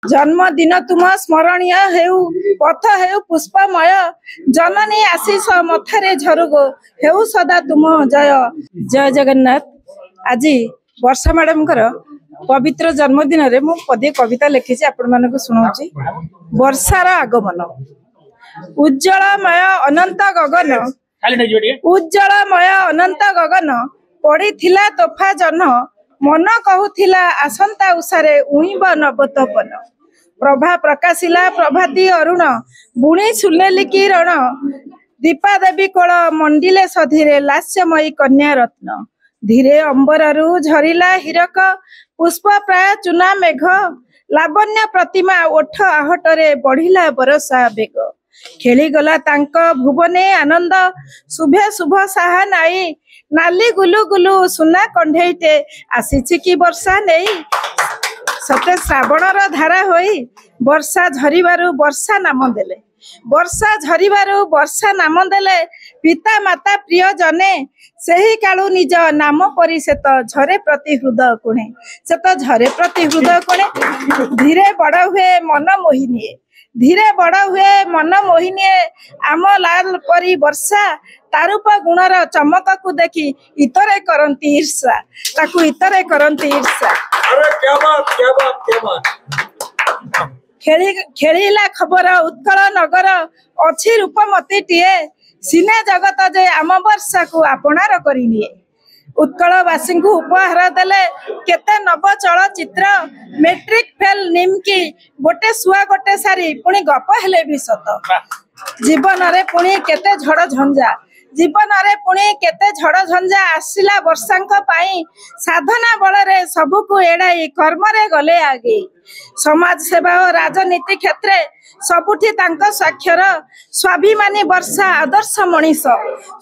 जन्मदिन तुम स्मरणीय हेउ पथ हेउ पुष्पमय जननी आशीष मथारे झरुगो हेउ सदा तुम जय। जय जगन्नाथ। आज वर्षा मैडम पवित्र जन्मदिन रे मु पदे कविता लिखी आपण मानक सुनाऊची। वर्षार आगमन उज्जवलमय अनंत गगन उज्जवलमय अनंत गगन पड़ीथिला तोफा जन मन कहूथिला आसंता उषारे उइब नवतपन प्रभा प्रकाशिला प्रभाती अरुण बुणी सुलेली किरण दीपा देवी कोल मंडिले सधीरे लास्यमयी कन्या रत्न धीरे अंबररू झरिला हिरक पुष्प प्राय चुना मेघ लावण्य प्रतिमा ओठ आहटरे बढ़िला बरसा बेग खेलीगला तांक भुवने आनंद शुभे शुभ साहा नाई नाली गुलु गुलु सुना कंढेईटे आसीछि कि वर्षा नहीं सते श्रावणर धारा होई वर्षा झरिबारु वर्षा नाम देले वर्षा झरिबारु वर्षा नाम देले पिता माता प्रिय जने सेही कालु निज नाम परि से तो झरे प्रति हृदय कोणे से तो झरे प्रति हृदय कोणे धीरे बड़ हुए मन मोहिनी धीरे बड़ हुए मन मोहिनी आम लाल परी वर्षा तारूप गुणर चमक को देखी इतरे करंती ईर्षा ताकू इतरे करंती ईर्षा। अरे क्या बात क्या बात क्या बात। खेलीला खबर उत्कल नगर अच्छी रूपमती टीए सिने जगत जे आम वर्षा को आपणार करिनिए उत्कलवासी को उपहार देले केते नव चलचित्र मेट्रिक फेल निमकी गोटे सुआ गोटे सारी पुणी गप हेले भी सत जीवन रे पुणी केते झड़ झंझा जीवन रे पुणी केते झड़ झंझा आसिला वर्षांक पाई साधना बल रे सबु को एड़ाई कर्म रे गले आगे समाज सेवा और राजनीति क्षेत्र सबुठी तांका स्वाक्षर स्वाभिमानी वर्षा आदर्श मनीष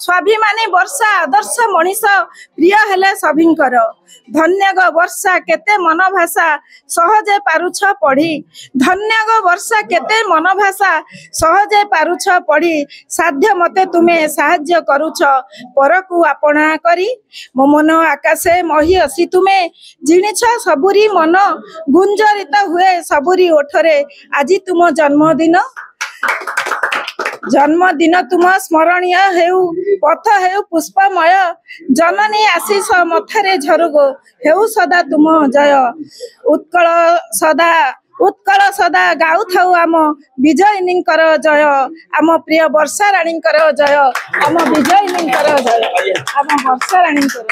स्वाभिमानी वर्षा आदर्श मनीष प्रिय हेले सभिंकर धन्य ग वर्षा केते मन भाषा सहजे पारुछ पढ़ी धन्य ग वर्षा केते मन भाषा सहजे पारुछ पढ़ी साध्य मते तुमे साहाय्य करूछ परकु आपणा करी मो मन आकाशे मही असी तुमे जिणिछ सबुरी मन गुंजरित हुए सबुरी ओठरे आज तुम जन्मदिन जन्मदिन तुम स्मरणीय हेउ पथ हेउ पुष्पमय जननी आशीष मथारे झरुगो हेउ सदा तुम जय। उत्कल सदा गाउ थाउ आम विजयिनींकर जय आम प्रिय वर्षा राणींकर जय आम विजयिनींकर जय आम वर्षा राणींकर।